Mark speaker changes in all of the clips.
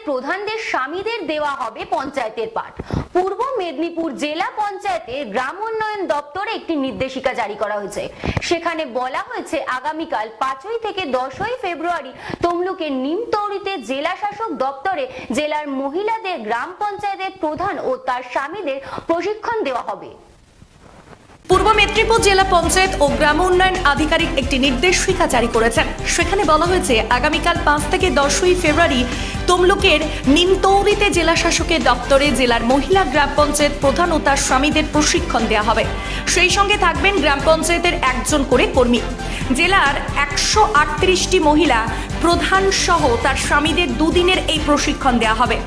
Speaker 1: প্রধানদের স্বামীদের দেওয়া হবে পঞ্চায়েতের পাঠ। পূর্ব মেদিনীপুর জেলা পঞ্চায়েতের গ্রাম উন্নয়ন দপ্তরে একটি নির্দেশিকা জারি করা হয়েছে। সেখানে বলা হয়েছে আগামীকাল 5ই থেকে 10ই ফেব্রুয়ারি তমলুকের নিমতৌড়িতে জেলা শাসক দপ্তরে জেলার মহিলাদের গ্রাম পঞ্চায়েতের প্রধান ও তার স্বামীদের প্রশিক্ষণ দেওয়া হবে।
Speaker 2: পূর্ব মেদিনীপুর জেলা পঞ্চায়েত ও গ্রাম উন্নয়ন আধিকারিক একটি নির্দেশিকা জারি করেছেন। সেখানে বলা হয়েছে আগামীকাল 5 থেকে 10ই ফেব্রুয়ারি তমলুকের নিমতৌড়িতে জেলা শাসকের দপ্তরে জেলার মহিলা গ্রাম পঞ্চায়েত প্রধান ও তার স্বামীদের প্রশিক্ষণ দেওয়া হবে। সেই সঙ্গে থাকবেন গ্রাম পঞ্চায়েতের একজন করে কর্মী। জেলার 138টি মহিলা প্রধান সহ তার স্বামীদের দুদিনের এই প্রশিক্ষণ দেওয়া হবে।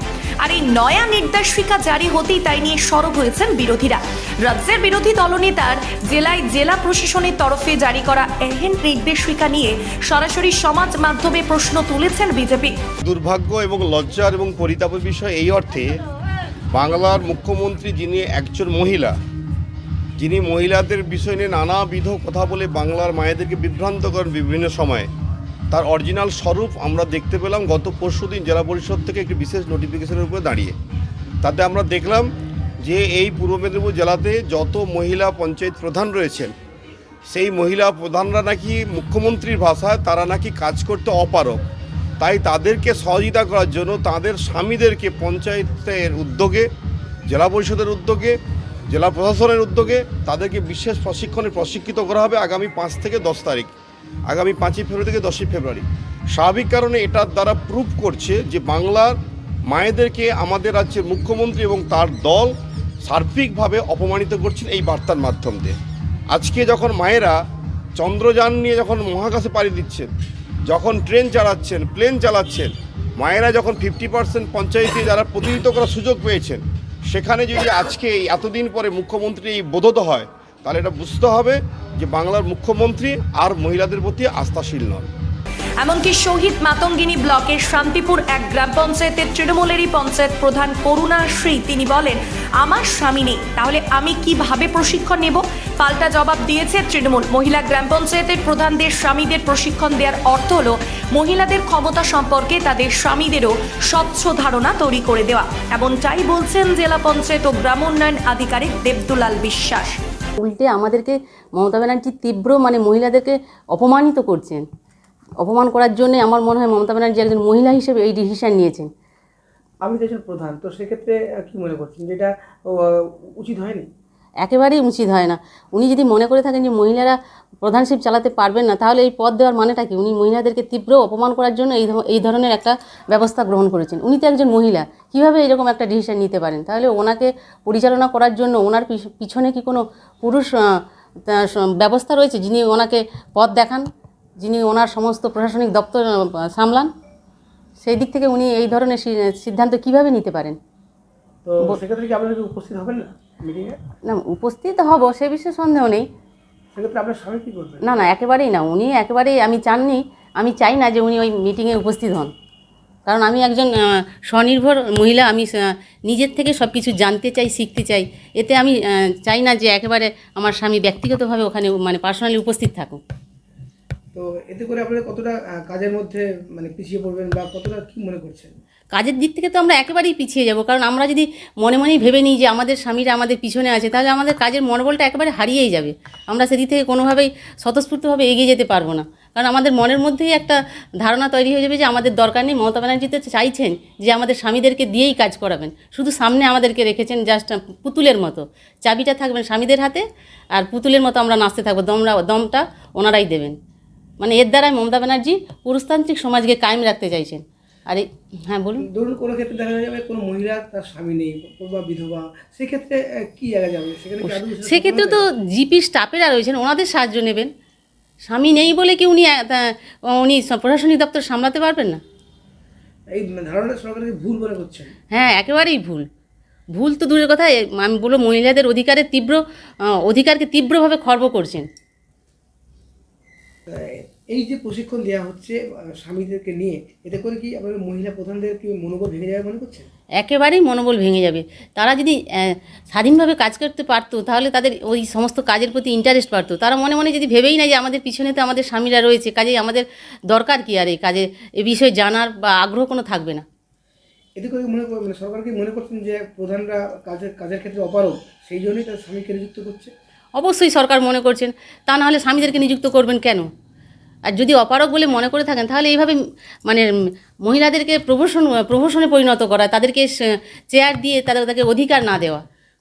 Speaker 2: আর এই নয়া নির্দেশিকা জারি হতেই তাই নিয়ে সরব হয়েছেন বিরোধীরা। রাজ্যের বিরোধী দলনেতার জেলায় জেলা প্রশাসনের তরফে জারি করা এহেন নির্দেশিকা নিয়ে সরাসরি সমাজ মাধ্যমে প্রশ্ন তুলেছেন বিজেপি।
Speaker 3: দুর্ভাগ্য এবং লজ্জার এবং পরিতাপের বিষয় এই অর্থে, বাংলার মুখ্যমন্ত্রী যিনি একজন মহিলা, যিনি মহিলাদের বিষয় নিয়ে নানাবিধ কথা বলে বাংলার মায়েদেরকে বিভ্রান্ত করেন বিভিন্ন সময়ে, তার অরিজিনাল স্বরূপ আমরা দেখতে পেলাম গত পরশুদিন জেলা পরিষদ থেকে একটি বিশেষ নোটিফিকেশনের উপরে দাঁড়িয়ে। তাতে আমরা দেখলাম যে এই পূর্ব মেদিনীপুর জেলাতে যত মহিলা পঞ্চায়েত প্রধান রয়েছেন, সেই মহিলা প্রধানরা নাকি মুখ্যমন্ত্রীর ভাষায় তারা নাকি কাজ করতে অপারগ। তাই তাদেরকে সহযোগিতা করার জন্য তাদের স্বামীদেরকে পঞ্চায়েতের উদ্যোগে, জেলা পরিষদের উদ্যোগে, জেলা প্রশাসনের উদ্যোগে তাদেরকে বিশেষ প্রশিক্ষণে প্রশিক্ষিত করা হবে আগামী 5 থেকে 10 তারিখ, আগামী 5ই ফেব্রুয়ারি থেকে 10ই ফেব্রুয়ারি। স্বাভাবিক কারণে এটার দ্বারা প্রুভ করছে যে বাংলার মায়েদেরকে আমাদের রাজ্যের মুখ্যমন্ত্রী এবং তার দল সার্বিকভাবে অপমানিত করছেন এই বার্তার মাধ্যম দিয়ে। আজকে যখন মায়েরা চন্দ্রযান নিয়ে যখন মহাকাশে পাড়ি দিচ্ছেন, যখন ট্রেন চালাচ্ছেন, প্লেন চালাচ্ছেন, মায়েরা যখন 50% পঞ্চায়েতে যারা প্রতিনিধিত্ব করার সুযোগ পেয়েছেন, সেখানে যদি আজকে এতদিন পরে মুখ্যমন্ত্রী এই বোধত হয়, তাহলে এটা বুঝতে হবে যে বাংলার মুখ্যমন্ত্রী আর মহিলাদের প্রতি আস্থাশীল নন।
Speaker 2: এমনকি শহীদ মাতঙ্গিনী ব্লকের শান্তিপুর এক গ্রাম পঞ্চায়েতের তৃণমূলেরই পঞ্চায়েত প্রধান করুণা শ্রী তিনি বলেন, আমার স্বামী নেই, তাহলে আমি কিভাবে প্রশিক্ষণ নেব? পাল্টা জবাব দিয়েছে তৃণমূল। মহিলা গ্রাম পঞ্চায়েতের প্রধানদের স্বামীদের প্রশিক্ষণ দেওয়ার অর্থ হল মহিলাদের ক্ষমতা সম্পর্কে তাদের স্বামীদেরও স্বচ্ছ ধারণা তৈরি করে দেওয়া। এমনটাই বলছেন জেলা পঞ্চায়েত ও গ্রাম উন্নয়ন আধিকারিক দেবদুলাল বিশ্বাস।
Speaker 4: উল্টে আমাদেরকে মমতা ব্যানার্জি তীব্র মহিলাদেরকে অপমানিত করছেন। অপমান করার জন্য আমার মনে হয় মমতা ব্যানার্জি একজন মহিলা হিসেবে এই ডিসিশন নিয়েছেন।
Speaker 5: আমি তো একজন প্রধান, তো সেক্ষেত্রে কি মনে করছেন যেটা উচিত হয়নি?
Speaker 4: একেবারেই উচিত হয় না। উনি যদি মনে করে থাকেন যে মহিলারা প্রধানশিপ চালাতে পারবেন না, তাহলে এই পদ দেওয়ার মানেটা কি? উনি মহিলাদেরকে তীব্র অপমান করার জন্য এই ধরনের একটা ব্যবস্থা গ্রহণ করেছেন। উনি তো একজন মহিলা, কীভাবে এরকম একটা ডিসিশন নিতে পারেন? তাহলে ওনাকে পরিচালনা করার জন্য ওনার পিছনে কি কোনো পুরুষ ব্যবস্থা রয়েছে যিনি ওনাকে পদ দেখান, যিনি ওনার সমস্ত প্রশাসনিক দপ্তর সামলান? সেই দিক থেকে উনি এই ধরনের সিদ্ধান্ত কিভাবে নিতে পারেন?
Speaker 5: তো সেক্ষেত্রে কি আপনারা উপস্থিত হবেন না মিটিংয়ে?
Speaker 4: না, উপস্থিত হব, সে বিষয়ে সন্দেহ নেই।
Speaker 5: সেক্ষেত্রে আপনার স্বামী কী করবেন?
Speaker 4: না, একেবারেই না। উনি একেবারেই আমি চাই না যে উনি ওই মিটিংয়ে উপস্থিত হন। কারণ আমি একজন স্বনির্ভর মহিলা, আমি নিজের থেকে সব কিছু জানতে চাই, শিখতে চাই। এতে আমি চাই না যে একেবারে আমার স্বামী ব্যক্তিগতভাবে ওখানে পার্সোনালি উপস্থিত থাকুক।
Speaker 5: তো এতে করে আপনারা কতটা কাজের মধ্যে পিছিয়ে পড়বেন বা কতটা কী মনে করছেন?
Speaker 4: কাজের দিক থেকে তো আমরা একেবারেই পিছিয়ে যাব। কারণ আমরা যদি মনে মনেই ভেবে নিই যে আমাদের স্বামীরা আমাদের পিছনে আছে, তাহলে আমাদের কাজের মনোবলটা একেবারে হারিয়েই যাবে। আমরা সেদিক থেকে কোনোভাবেই স্বতঃস্ফূর্তভাবে এগিয়ে যেতে পারবো না। কারণ আমাদের মনের মধ্যেই একটা ধারণা তৈরি হয়ে যাবে যে আমাদের দরকার নেই। মমতা ব্যানার্জি তো চাইছেন যে আমাদের স্বামীদেরকে দিয়েই কাজ করাবেন, শুধু সামনে আমাদেরকে রেখেছেন জাস্ট পুতুলের মতো। চাবিটা থাকবেন স্বামীদের হাতে, আর পুতুলের মতো আমরা নাচতে থাকবো, দমটা ওনারাই দেবেন। এর দ্বারাই মমতা ব্যানার্জি পুরুষতান্ত্রিক সমাজকে কায়েম রাখতে চাইছেন। আর হ্যাঁ বলুন।
Speaker 5: ধরুন কোনো ক্ষেত্রে দেখা যাবে কোনো মহিলা তার স্বামী নেই বা বিধবা, সেক্ষেত্রে কী জায়গা যাবে?
Speaker 4: সেক্ষেত্রে তো জিপি স্টাফেরা রয়েছেন, ওনাদের সাহায্য নেবেন। স্বামী নেই বলে কি উনি প্রশাসনিক দপ্তর সামলাতে পারবেন না?
Speaker 5: এই ধারণাটা সরকারকে ভুল মনে করছেন?
Speaker 4: হ্যাঁ, একেবারেই ভুল তো দূরের কথা, আমি বলবো মহিলাদের অধিকারকে তীব্রভাবে খর্ব করছেন।
Speaker 5: এই যে প্রশিক্ষণ দেওয়া হচ্ছে স্বামীদেরকে নিয়ে, এতে করে কি আপনাদের মহিলা প্রধানদের কি মনোবল ভেঙে যাবে মনে করছেন?
Speaker 4: একেবারেই মনোবল ভেঙে যাবে। তারা যদি স্বাধীনভাবে কাজ করতে পারতো, তাহলে তাদের ওই সমস্ত কাজের প্রতি ইন্টারেস্ট বাড়তো। তারা মনে মনে যদি ভেবেই না যে আমাদের পিছনে তো আমাদের স্বামীরা রয়েছে, কাজেই আমাদের দরকার কি আর এই কাজে এ বিষয়ে জানার বা আগ্রহ কোনো থাকবে না।
Speaker 5: এতে করে মানে সরকার কি মনে করছেন যে প্রধানরা কাজের ক্ষেত্রে অপারগ, সেই জন্যই তার স্বামীকে নিযুক্ত করছে?
Speaker 4: অবশ্যই সরকার মনে করছেন, তা না হলে স্বামীদেরকে নিযুক্ত করবেন কেন? আর যদি অপারগ বলে মনে করে থাকেন তাহলে এইভাবে মানে মহিলাদেরকে প্রহসনে পরিণত করা, তাদেরকে চেয়ার দিয়ে তাদেরকে অধিকার না দেওয়া।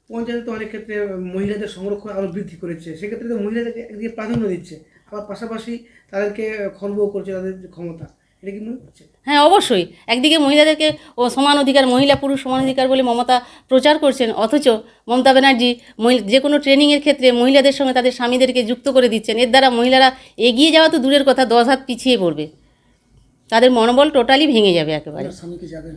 Speaker 5: পঞ্চায়েত তো অনেক ক্ষেত্রে মহিলাদের সংরক্ষণ আরও বৃদ্ধি করেছে, সেক্ষেত্রে তো মহিলাদেরকে একদিকে প্রাধান্য দিচ্ছে, আবার পাশাপাশি তাদেরকে খর্বও করছে তাদের যে ক্ষমতা, এটা কি মনে করছে?
Speaker 4: হ্যাঁ, অবশ্যই। একদিকে মহিলাদেরকে সমান অধিকার, মহিলা পুরুষ সমান অধিকার বলে মমতা প্রচার করছেন, অথচ মমতা ব্যানার্জি যে কোনো ট্রেনিংয়ের ক্ষেত্রে মহিলাদের সঙ্গে তাদের স্বামীদেরকে যুক্ত করে দিচ্ছেন। এর দ্বারা মহিলারা এগিয়ে যাওয়া তো দূরের কথা, 10 হাত পিছিয়ে পড়বে, তাদের মনোবল টোটালি ভেঙে যাবে একেবারে।
Speaker 5: স্বামীকে যাবেন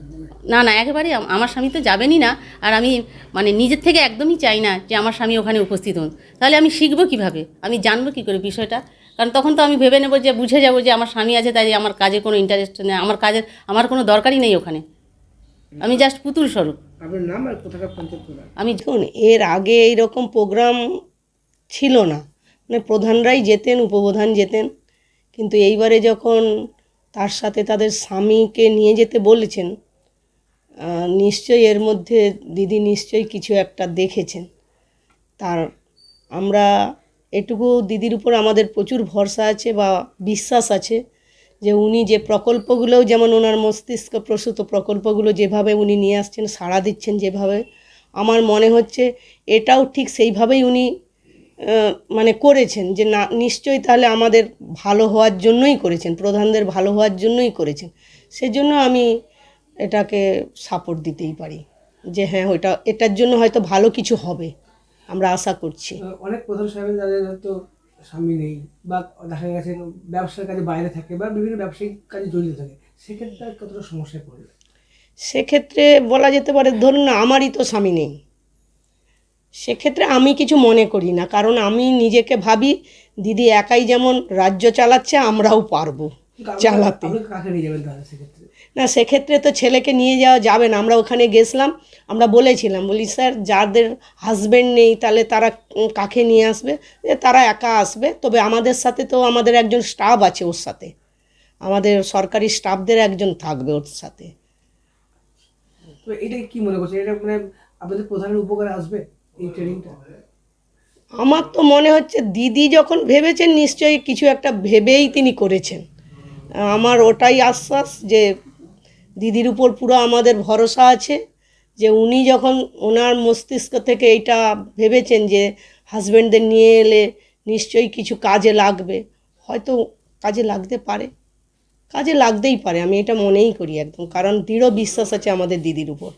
Speaker 4: না না, একেবারে আমার স্বামী তো যাবেনই না। আর আমি মানে নিজের থেকে একদমই চাই না যে আমার স্বামী ওখানে উপস্থিত হন। তাহলে আমি শিখবো কীভাবে, আমি জানবো কী করে বিষয়টা? কারণ তখন তো আমি ভেবে নেবো যে, বুঝে যাবো যে আমার স্বামী আছে, তাই আমার কাজে কোনো ইন্টারেস্ট নেই, আমার কোনো দরকারই নেই ওখানে, আমি জাস্ট পুতুল স্বরূপ।
Speaker 5: আপনার নাম আর কোথাকার পঞ্চায়েত প্রধান?
Speaker 4: আমি
Speaker 6: দেখুন, এর আগে এইরকম প্রোগ্রাম ছিল না, মানে প্রধানরাই যেতেন, উপপ্রধান যেতেন। কিন্তু এইবারে যখন তার সাথে তাদের স্বামীকে নিয়ে যেতে বলেছেন, নিশ্চয়ই এর মধ্যে দিদি নিশ্চয়ই কিছু একটা দেখেছেন। তার আমরা এটুকু দিদির উপর আমাদের প্রচুর ভরসা আছে বা বিশ্বাস আছে যে উনি যে প্রকল্পগুলোও, যেমন ওনার মস্তিষ্ক প্রসূত প্রকল্পগুলো যেভাবে উনি নিয়ে আসছেন, সাড়া দিচ্ছেন যেভাবে, আমার মনে হচ্ছে এটাও ঠিক সেইভাবেই উনি মানে করেছেন, যে না নিশ্চয়ই তাহলে আমাদের ভালো হওয়ার জন্যই করেছেন, প্রধানদের ভালো হওয়ার জন্যই করেছেন। সেজন্য আমি এটাকে সাপোর্ট দিতেই পারি যে হ্যাঁ, এটার জন্য হয়তো ভালো কিছু হবে, আমরা আশা করছি।
Speaker 5: অনেক প্রধান সাহেবের যাদের হয়তো স্বামী নেই বা দেখা গেছে ব্যবসার কাজে বাইরে থাকে বা বিভিন্ন ব্যবসায়িক কাজে জড়িত থাকে, সেক্ষেত্রে আর কতটা সমস্যায় পড়বে?
Speaker 6: সেক্ষেত্রে বলা যেতে পারে, ধরুন না আমারই তো স্বামী নেই, সেক্ষেত্রে আমি কিছু মনে করি না, কারণ আমি নিজেকে ভাবি দিদি একাই যেমন রাজ্য চালাচ্ছে, আমরাও পারবো চালাতে।
Speaker 5: আপনি কাকে নিয়ে যাবেন তাহলে সেক্ষেত্রে?
Speaker 6: না, সেক্ষেত্রে তো ছেলেকে নিয়ে যাওয়া যাবে না। আমরা ওখানে গেছিলাম, আমরা বলেছিলাম, বলি স্যার যাদের হাজব্যান্ড নেই তাহলে তারা কাকে নিয়ে আসবে? যে তারা একা আসবে, তবে আমাদের সাথে তো আমাদের একজন স্টাফ আছে, ওর সাথে আমাদের সরকারি স্টাফদের একজন থাকবে ওর সাথে।
Speaker 5: তো এটা কি মনে করছেন, এটা মানে আপনাদের প্রধানের উপকারে আসবে এই ট্রেনিংটা?
Speaker 6: আমার তো মনে হচ্ছে দিদি যখন ভেবেছেন, নিশ্চয়ই কিছু একটা ভেবেই তিনি করেছেন। আমার ওটাই আশ্বাস যে দিদির উপর পুরো আমাদের ভরসা আছে, যে উনি যখন ওনার মস্তিষ্ক থেকে এইটা ভেবেছেন যে হাজব্যান্ডদের নিয়ে এলে নিশ্চয়ই কিছু কাজে লাগবে, হয়তো কাজে লাগতে পারে, কাজে লাগতেই পারে, আমি এটা মনেই করি একদম, কারণ দৃঢ় বিশ্বাস আছে আমাদের দিদির উপর।